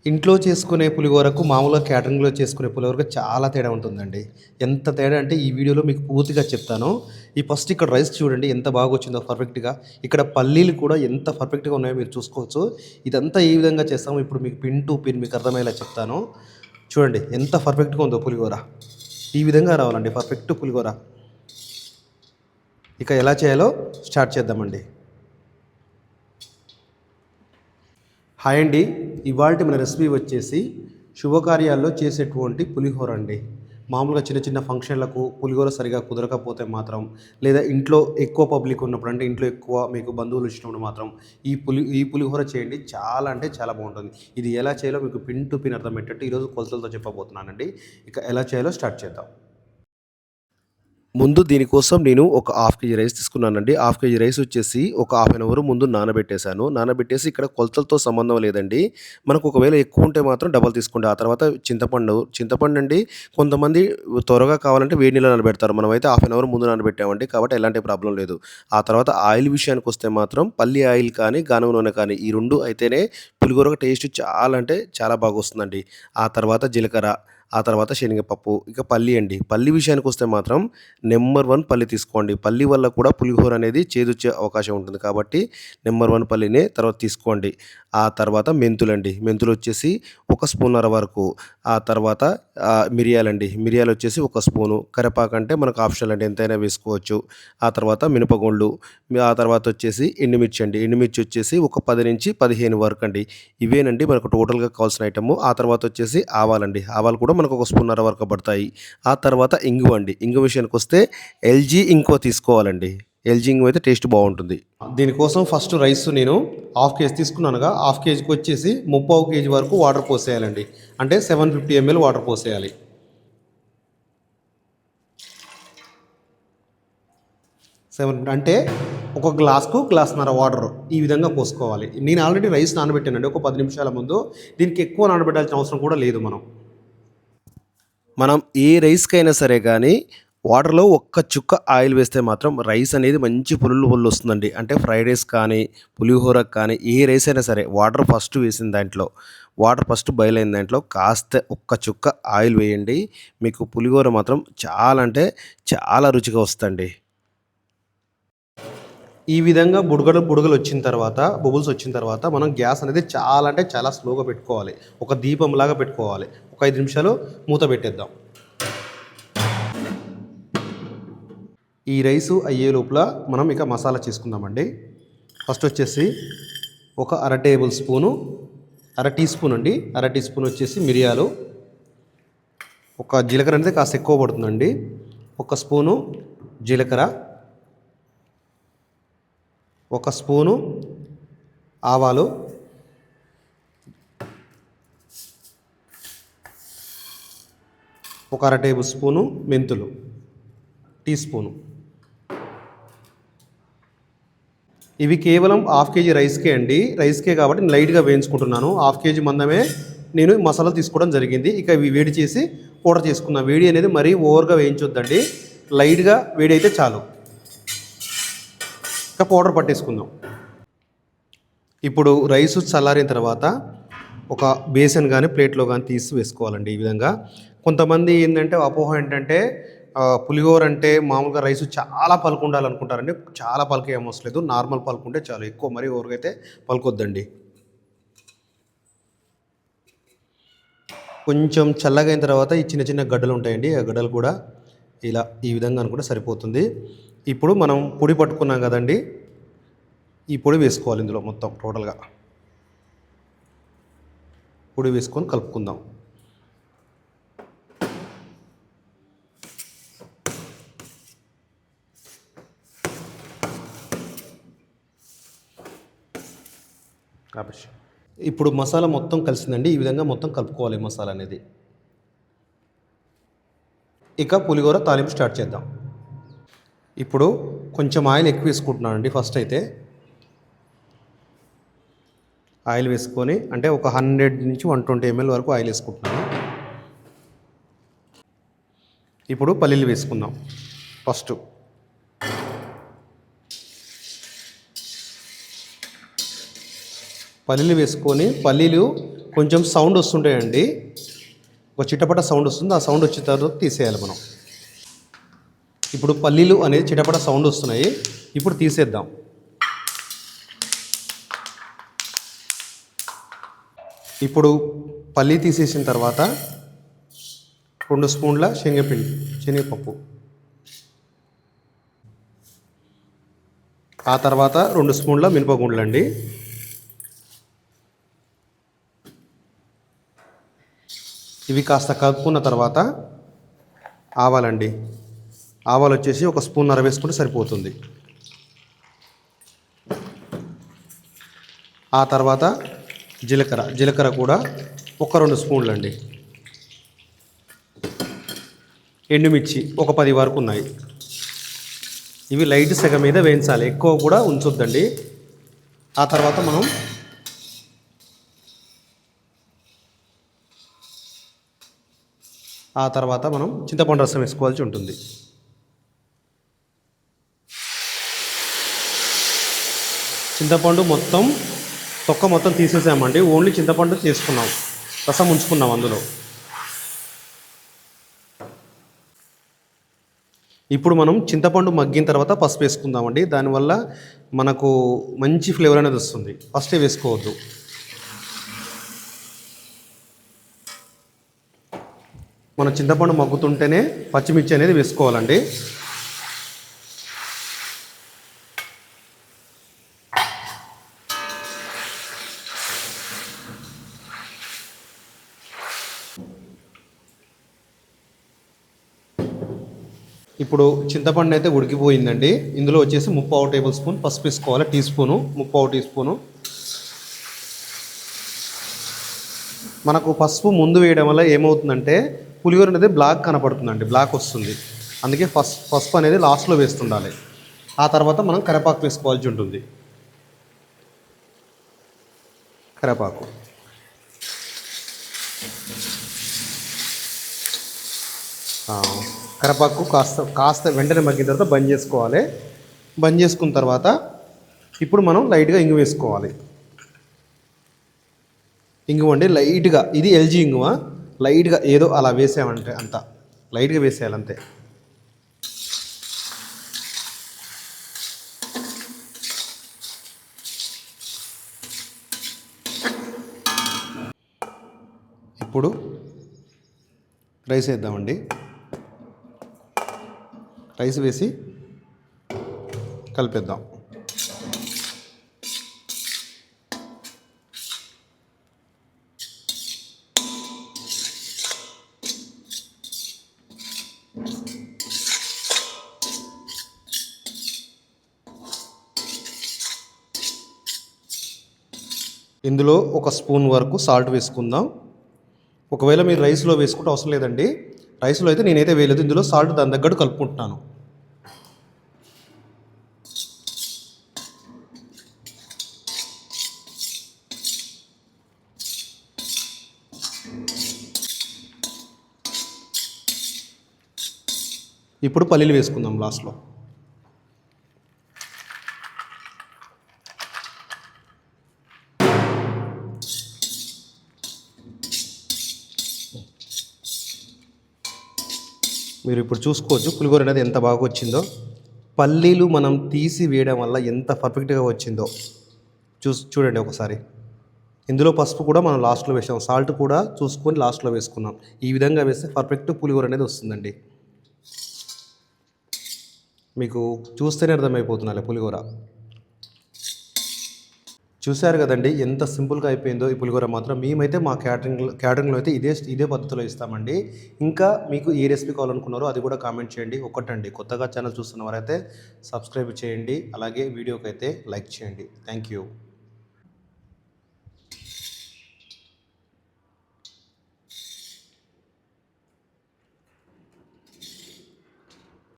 ఇంట్లో చేసుకునే పులిహోరకు మామూలుగా క్యాటరింగ్‌లో చేసుకునే పులిహోరకు చాలా తేడా ఉంటుందండి. ఎంత తేడా అంటే ఈ వీడియోలో మీకు పూర్తిగా చెప్తాను. ఫస్ట్ ఇక్కడ రైస్ చూడండి ఎంత బాగొచ్చిందో పర్ఫెక్ట్‌గా. ఇక్కడ పల్లీలు కూడా ఎంత పర్ఫెక్ట్‌గా ఉన్నాయో మీరు చూసుకోవచ్చు. ఇదంతా ఏ విధంగా చేస్తామో ఇప్పుడు మీకు పిన్ టు పిన్ మీకు అర్థమయ్యేలా చెప్తాను. చూడండి ఎంత పర్ఫెక్ట్‌గా ఉందో పులిహోర. ఈ విధంగా రావాలండి పర్ఫెక్ట్ పులిహోర. ఇక ఎలా చేయాలో స్టార్ట్ చేద్దామండి. హాయ్ అండి. ఇవాల్టి మన రెసిపీ వచ్చేసి శుభకార్యాల్లో చేసేటువంటి పులిహోర అండి. మామూలుగా చిన్న చిన్న ఫంక్షన్లకు పులిహోర సరిగా కుదరకపోతే మాత్రం, లేదా ఇంట్లో ఎక్కువ పబ్లిక్ ఉన్నప్పుడు, అంటే ఇంట్లో ఎక్కువ మీకు బంధువులు వచ్చినప్పుడు మాత్రం ఈ పులిహోర చేయండి. చాలా అంటే చాలా బాగుంటుంది. ఇది ఎలా చేయాలో మీకు పిన్ టు పిన్ అర్థమయ్యేటట్టు ఈరోజు కొలతలతో చెప్పబోతున్నానండి. ఇక ఎలా చేయాలో స్టార్ట్ చేద్దాం. ముందు దీనికోసం నేను ఒక హాఫ్ కేజీ రైస్ తీసుకున్నానండి. హాఫ్ కేజీ రైస్ వచ్చేసి ఒక హాఫ్ అన్ అవర్ ముందు నానబెట్టేశాను. నానబెట్టేసి ఇక్కడ కొలతలతో సంబంధం లేదండి. మనకు ఒకవేళ ఎక్కువ ఉంటే మాత్రం డబల్ తీసుకోండి. ఆ తర్వాత చింతపండు అండి కొంతమంది త్వరగా కావాలంటే వేడి నీళ్ళలో నానబెడతారు. మనమైతే హాఫ్ అన్ అవర్ ముందు నానబెట్టామండి. కాబట్టి ఎలాంటి ప్రాబ్లమ్ లేదు. ఆ తర్వాత ఆయిల్ విషయానికొస్తే మాత్రం పల్లి ఆయిల్ కానీ, గానుగ నూనె కానీ ఈ 2 అయితేనే పులిహోర టేస్ట్ చాలా అంటే చాలా బాగొస్తుందండి. ఆ తర్వాత జీలకర్ర, ఆ తర్వాత శనగపప్పు, ఇక పల్లి అండి. పల్లి విషయానికొస్తే మాత్రం నంబర్ 1 పల్లి తీసుకోండి. పల్లి వల్ల కూడా పులిహోర అనేది చేదొచ్చే అవకాశం ఉంటుంది. కాబట్టి నంబర్ 1 పల్లినే తర్వాత తీసుకోండి. ఆ తర్వాత మెంతులండి. మెంతులొచ్చేసి ఒక స్పూన్నర వరకు. ఆ తర్వాత మిరియాలండి. మిరియాలొచ్చేసి ఒక స్పూను. కరివేపాకంటే మనకు ఆప్షనల్ అండి. ఎంతైనా వేసుకోవచ్చు. ఆ తర్వాత మినపగుండ్లు, ఆ తర్వాత వచ్చేసి ఎండుమిర్చి అండి. ఎండుమిర్చి వచ్చేసి ఒక 10-15 వరకు అండి. ఇవేనండి మనకు టోటల్‌గా కావాల్సిన ఐటెము. ఆ తర్వాత వచ్చేసి ఆవాలండి. ఆవాలు కూడా మనకు ఒక స్పూన్నర వరకు పడతాయి. ఆ తర్వాత ఇంగువ అండి. ఇంగువ విషయానికొస్తే ఎల్‌జీ ఇంగువ తీసుకోవాలండి. ఎల్‌జీ ఇంగువ అయితే టేస్ట్ బావుంటుంది. దీనికోసం ఫస్ట్ రైస్ నేను హాఫ్ కేజీ తీసుకున్నానుగా, హాఫ్ కేజీకి వచ్చేసి ముప్పావు కేజీ వరకు వాటర్ పోసేయాలండి. అంటే 750 ఎంఎల్ వాటర్ పోసేయాలి. 7 అంటే ఒక గ్లాస్‌కు గ్లాస్‌న్నర వాటర్ ఈ విధంగా పోసుకోవాలి. నేను ఆల్రెడీ రైస్ నానబెట్టానండి ఒక 10 నిమిషాల ముందు. దీనికి ఎక్కువ నానబెట్టాల్సిన అవసరం కూడా లేదు మనం. మనం ఏ రైస్‌కైనా సరే గానీ, వాటర్‌లో ఒక్క చుక్క ఆయిల్ వేస్తే మాత్రం రైస్ అనేది మంచి పుల్లొస్తుందండి. అంటే ఫ్రైడ్ రైస్ కానీ, పులిహోరకి కానీ, ఏ రైస్ అయినా సరే వాటర్ ఫస్ట్ వేసిన దాంట్లో, వాటర్ ఫస్ట్ బాయిల్ అయిన దాంట్లో కాస్త ఒక్క చుక్క ఆయిల్ వేయండి. మీకు పులిహోర మాత్రం చాలా అంటే చాలా రుచిగా వస్తదండి. ఈ విధంగా బుడగలొచ్చిన తర్వాత, బబుల్స్ వచ్చిన తర్వాత మనం గ్యాస్ అనేది చాలా అంటే చాలా స్లోగా పెట్టుకోవాలి. ఒక దీపంలాగా పెట్టుకోవాలి. ఒక 5 నిమిషాలు మూత పెట్టేద్దాం. ఈ రైసు అయ్యే లోపల మనం ఇక మసాలా చేసుకుందామండి. ఫస్ట్ వచ్చేసి ఒక అర టీ స్పూన్ అండి. అర టీ స్పూన్ వచ్చేసి మిరియాలు. ఒక జీలకర్ర అనేది కాస్త ఎక్కువ పడుతుందండి. ఒక స్పూను జీలకర్ర, ఒక స్పూను ఆవాలు, ఒక అర టేబుల్ స్పూను మెంతులు, టీ స్పూను. ఇవి కేవలం హాఫ్ కేజీ రైస్కే అండి. రైస్కే కాబట్టి నేను లైట్గా వేయించుకుంటున్నాను. హాఫ్ కేజీ మందమే నేను మసాలాలు తీసుకోవడం జరిగింది. ఇక ఇవి వేడి చేసి పౌడర్ చేసుకుందాం. వేడి అనేది మరీ ఓవర్గా వేయించొద్దండి. లైట్గా వేడి అయితే చాలు. ఇక పౌడర్ పట్టేసుకుందాం. ఇప్పుడు రైసు చల్లారిన తర్వాత ఒక బేసన్ కానీ ప్లేట్లో కానీ తీసి వేసుకోవాలండి ఈ విధంగా. కొంతమంది ఏంటంటే అపోహ ఏంటంటే పులిహోర అంటే మామూలుగా రైసు చాలా పలుకు ఉండాలనుకుంటారండి. చాలా పలుకు ఏం అవసరం లేదు. నార్మల్ పలుకు ఉంటే చాలు. ఎక్కువ మరీ ఓవర్గా అయితే పలుకొద్దండి. కొంచెం చల్లగా అయిన తర్వాత ఈ చిన్న చిన్న గడ్డలు ఉంటాయండి. ఆ గడ్డలు కూడా ఇలా ఈ విధంగా అనుకుంటే సరిపోతుంది. ఇప్పుడు మనం పొడి పట్టుకున్నాం కదండి, ఈ పొడి వేసుకోవాలి ఇందులో మొత్తం టోటల్గా. పొడి వేసుకొని కలుపుకుందాం. కాబట్టి ఇప్పుడు మసాలా మొత్తం కలిసిందండి. ఈ విధంగా మొత్తం కలుపుకోవాలి మసాలా అనేది. ఇక పులిహోర తాలింపు స్టార్ట్ చేద్దాం. ఇప్పుడు కొంచెం ఆయిల్ ఎక్కువ వేసుకుంటున్నానండి. ఫస్ట్ అయితే ఆయిల్ వేసుకొని అంటే ఒక 100-120 ఎంఎల్ వరకు ఆయిల్ వేసుకుంటున్నాను. ఇప్పుడు పల్లీలు వేసుకుందాం. ఫస్ట్ పల్లీలు వేసుకొని పల్లీలు కొంచెం సౌండ్ వస్తుంటాయండి, ఒక చిటపట సౌండ్ వస్తుంది. ఆ సౌండ్ వచ్చిన తర్వాత తీసేయాలి మనం. ఇప్పుడు పల్లీలు అనేది చిటపట సౌండ్ వస్తున్నాయి, ఇప్పుడు తీసేద్దాం. ఇప్పుడు పల్లీ తీసేసిన తర్వాత 2 స్పూన్ల శనగపప్పు, ఆ తర్వాత 2 స్పూన్ల మినపగుండ్లు అండి. ఇవి కాస్త కలుపుకున్న తర్వాత ఆవాలండి. ఆవాలు వచ్చేసి 1 స్పూన్నర వేసుకుంటే సరిపోతుంది. ఆ తర్వాత జీలకర్ర కూడా 1-2 స్పూన్లు అండి. ఎండుమిర్చి ఒక 10 వరకు ఉన్నాయి. ఇవి లైట్ సెగ మీద వేయించాలి, ఎక్కువ కూడా ఉంచొద్దండి. ఆ తర్వాత మనం చింతపండు రసం వేసుకోవాల్సి ఉంటుంది. చింతపండు తొక్క మొత్తం తీసేసామండి, ఓన్లీ చింతపండు తీసుకున్నాం, రసం ఉంచుకున్నాం అందులో. ఇప్పుడు మనం చింతపండు మగ్గిన తర్వాత పసుపు వేసుకుందామండి, దానివల్ల మనకు మంచి ఫ్లేవర్ అనేది వస్తుంది. ఫస్టే వేసుకోవద్దు. మన చింతపండు మగ్గుతుంటేనే పచ్చిమిర్చి అనేది వేసుకోవాలండి. ఇప్పుడు చింతపండు అయితే ఉడికిపోయిందండి. ఇందులో వచ్చేసి 3/4 టేబుల్ స్పూన్ పసుపు వేసుకోవాలి, 1 టీ స్పూను. మనకు పసుపు ముందు వేయడం వల్ల ఏమవుతుందంటే పులిహోర అనేది బ్లాక్ కనపడుతుందండి, బ్లాక్ వస్తుంది. అందుకే పసుపు అనేది లాస్ట్లో వేస్తుండాలి. ఆ తర్వాత మనం కరివేపాకు వేసుకోవాల్సి ఉంటుంది. కరివేపాకు కాస్త వెంటనే మగ్గిన తర్వాత బంద్ చేసుకోవాలి. బంద్ చేసుకున్న తర్వాత ఇప్పుడు మనం లైట్గా ఇంగు వేసుకోవాలి. ఇంగువ అండి లైట్గా, ఇది ఎల్జీ ఇంగువ, లైట్గా ఏదో అలా వేసామంటే అంత లైట్గా వేసేయాలి అంతే. ఇప్పుడు రైస్ వేద్దామండి. రైస్ వేసి కలిపేద్దాం. ఇందులో 1 స్పూన్ వరకు సాల్ట్ వేసుకుందాం. ఒకవేళ మీరు రైస్లో వేసుకుంటే అవసరం లేదండి, రైస్లో అయితే నేనైతే వేయలేదు. ఇందులో సాల్ట్ దాని తగ్గట్టు కలుపుకుంటున్నాను. ఇప్పుడు పల్లీలు వేసుకుందాం లాస్ట్లో. మీరు ఇప్పుడు చూసుకోవచ్చు పులిహోర అనేది ఎంత బాగా వచ్చిందో. పల్లీలు మనం తీసి వేయడం వల్ల ఎంత పర్ఫెక్ట్గా వచ్చిందో చూడండి ఒకసారి. ఇందులో పసుపు కూడా మనం లాస్ట్లో వేసాం, సాల్ట్ కూడా చూసుకొని లాస్ట్లో వేసుకున్నాం. ఈ విధంగా వేస్తే పర్ఫెక్ట్ పులిహోర అనేది వస్తుందండి. మీకు చూస్తేనే అర్థమైపోతున్నాయి పులిహోర. చూశారు కదండి ఎంత సింపుల్గా అయిపోయిందో ఈ పులిహోర మాత్రం. మేమైతే మా క్యాటరింగ్లో అయితే ఇదే పద్ధతిలో ఇస్తామండి. ఇంకా మీకు ఏ రెసిపీ కావాలనుకున్నారో అది కూడా కామెంట్ చేయండి. ఒకటండి, కొత్తగా ఛానల్ చూస్తున్న వారైతే సబ్స్క్రైబ్ చేయండి, అలాగే వీడియోకి అయితే లైక్ చేయండి. Thank you.